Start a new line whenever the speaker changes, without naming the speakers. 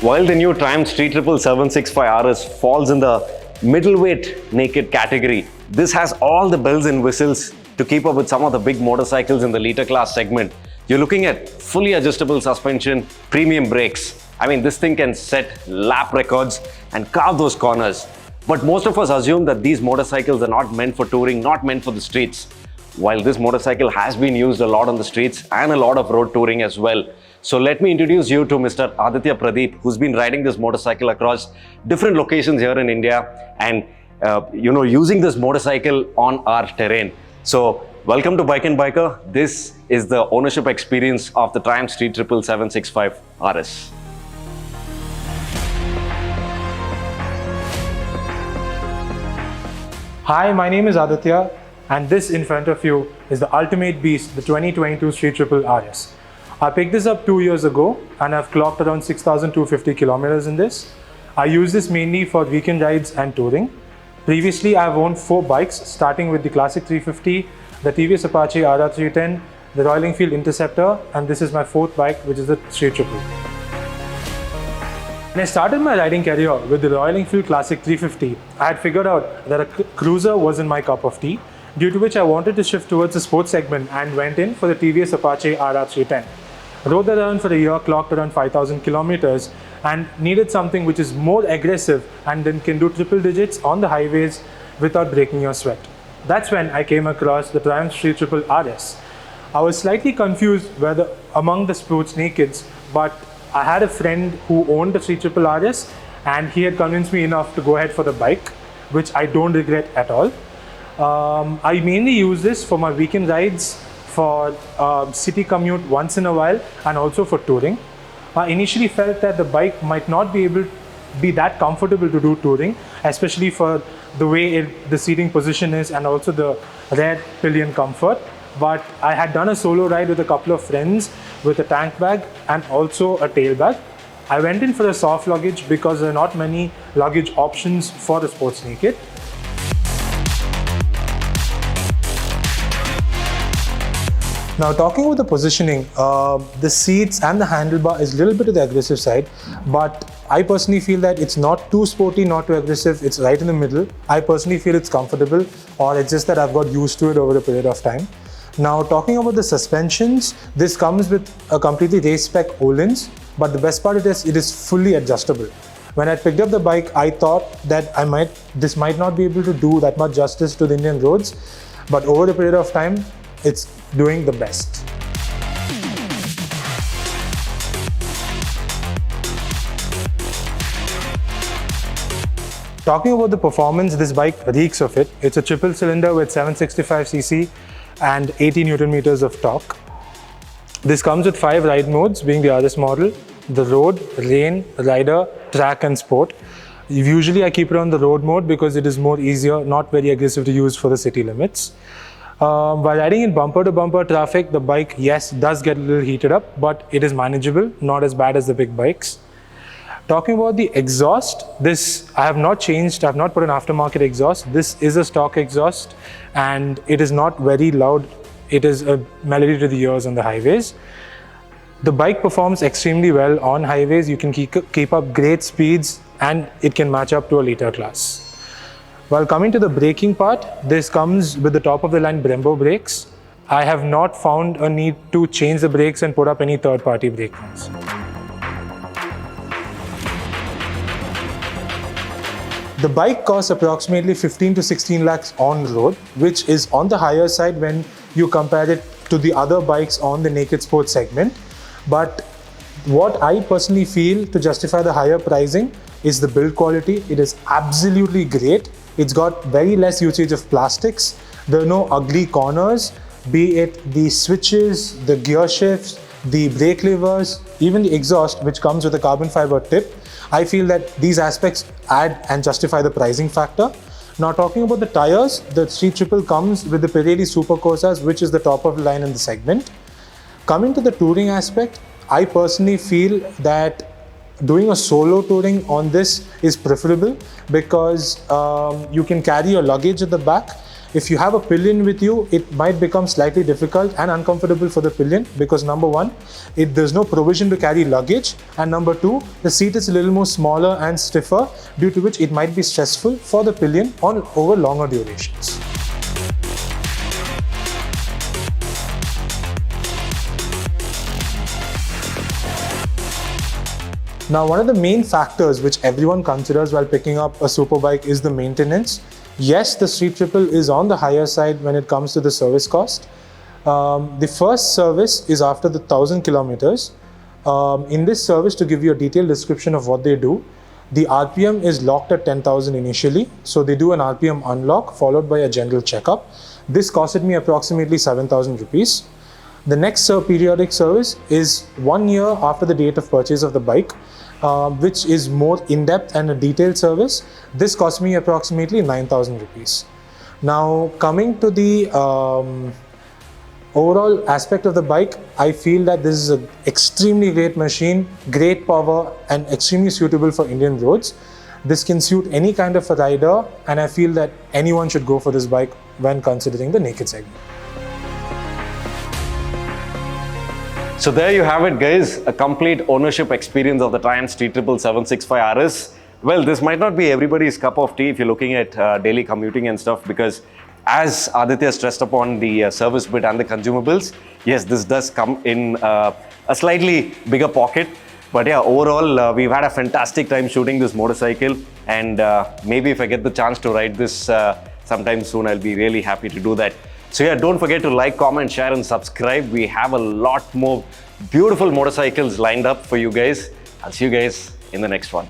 While the new Triumph Street Triple 765 RS falls in the middleweight naked category, this has all the bells and whistles to keep up with some of the big motorcycles in the liter class segment. You're looking at fully adjustable suspension, premium brakes. I mean, this thing can set lap records and carve those corners. But most of us assume that these motorcycles are not meant for touring, not meant for the streets. While this motorcycle has been used a lot on the streets and a lot of road touring as well. So let me introduce you to Mr. Aditya Pradeep, who's been riding this motorcycle across different locations here in India and using this motorcycle on our terrain. So welcome to Bikenbiker. This is the ownership experience of the Triumph Street Triple 765 RS.
Hi, my name is Aditya, and this in front of you is the ultimate beast, the 2022 Street Triple RS. I picked this up 2 years ago and I've clocked around 6,250 kilometers in this. I use this mainly for weekend rides and touring. Previously, I've owned 4 bikes, starting with the Classic 350, the TVS Apache RR310, the Royal Enfield Interceptor, and this is my 4th bike, which is the Street Triple. When I started my riding career with the Royal Enfield Classic 350, I had figured out that a cruiser wasn't my cup of tea, due to which I wanted to shift towards the sports segment and went in for the TVS Apache RR310. Rode that around for a year, clocked around 5,000 kilometers, and needed something which is more aggressive and then can do triple digits on the highways without breaking your sweat. That's when I came across the Triumph Street Triple RS. I was slightly confused among the sports nakeds, but I had a friend who owned the Street Triple RS and he had convinced me enough to go ahead for the bike, which I don't regret at all. I mainly use this for my weekend rides, for city commute once in a while, and also for touring. I initially felt that the bike might not be able to be that comfortable to do touring, especially for the way the seating position is and also the rear pillion comfort. But I had done a solo ride with a couple of friends with a tank bag and also a tail bag. I went in for a soft luggage because there are not many luggage options for the sports naked. Now, talking about the positioning, the seats and the handlebar is a little bit of the aggressive side, but I personally feel that it's not too sporty, not too aggressive, it's right in the middle. I personally feel it's comfortable, or it's just that I've got used to it over a period of time. Now, talking about the suspensions, this comes with a completely race spec Öhlins, but the best part is it is fully adjustable. When I picked up the bike, I thought that this might not be able to do that much justice to the Indian roads, but over a period of time, it's doing the best. Talking about the performance, this bike reeks of it. It's a triple cylinder with 765cc and 80 Newton meters of torque. This comes with 5 ride modes, being the RS model, the road, rain, rider, track and sport. Usually I keep it on the road mode because it is more easier, not very aggressive to use for the city limits. While riding in bumper-to-bumper traffic, the bike, yes, does get a little heated up, but it is manageable, not as bad as the big bikes. Talking about the exhaust, this I have not changed, I have not put an aftermarket exhaust. This is a stock exhaust and it is not very loud. It is a melody to the ears on the highways. The bike performs extremely well on highways. You can keep up great speeds and it can match up to a liter class. While coming to the braking part, this comes with the top of the line Brembo brakes. I have not found a need to change the brakes and put up any third-party brake ones. The bike costs approximately 15 to 16 lakhs on road, which is on the higher side when you compare it to the other bikes on the naked sports segment. But what I personally feel to justify the higher pricing is the build quality. It is absolutely great. It's got very less usage of plastics. There are no ugly corners, be it the switches, the gear shifts, the brake levers, even the exhaust, which comes with a carbon fiber tip. I feel that these aspects add and justify the pricing factor. Now, talking about the tires, the Street Triple comes with the Pirelli Super Corsas, which is the top of the line in the segment. Coming to the touring aspect, I personally feel that doing a solo touring on this is preferable because you can carry your luggage at the back. If you have a pillion with you, it might become slightly difficult and uncomfortable for the pillion because number one, there's no provision to carry luggage, and number two, the seat is a little more smaller and stiffer, due to which it might be stressful for the pillion over longer durations. Now, one of the main factors which everyone considers while picking up a superbike is the maintenance. Yes, the Street Triple is on the higher side when it comes to the service cost. The first service is after the 1,000 kilometers. In this service, to give you a detailed description of what they do, the RPM is locked at 10,000 initially. So they do an RPM unlock followed by a general checkup. This costed me approximately 7,000 rupees. The next periodic service is 1 year after the date of purchase of the bike, which is more in-depth and a detailed service. This cost me approximately 9,000 rupees. Now, coming to the overall aspect of the bike, I feel that this is an extremely great machine, great power, and extremely suitable for Indian roads. This can suit any kind of a rider, and I feel that anyone should go for this bike when considering the naked segment.
So there you have it, guys, a complete ownership experience of the Triumph Street Triple 765 RS. Well, this might not be everybody's cup of tea if you're looking at daily commuting and stuff, because as Aditya stressed upon the service bit and the consumables, yes, this does come in a slightly bigger pocket. But yeah, overall, we've had a fantastic time shooting this motorcycle, and maybe if I get the chance to ride this sometime soon, I'll be really happy to do that. So yeah, don't forget to like, comment, share and subscribe. We have a lot more beautiful motorcycles lined up for you guys. I'll see you guys in the next one.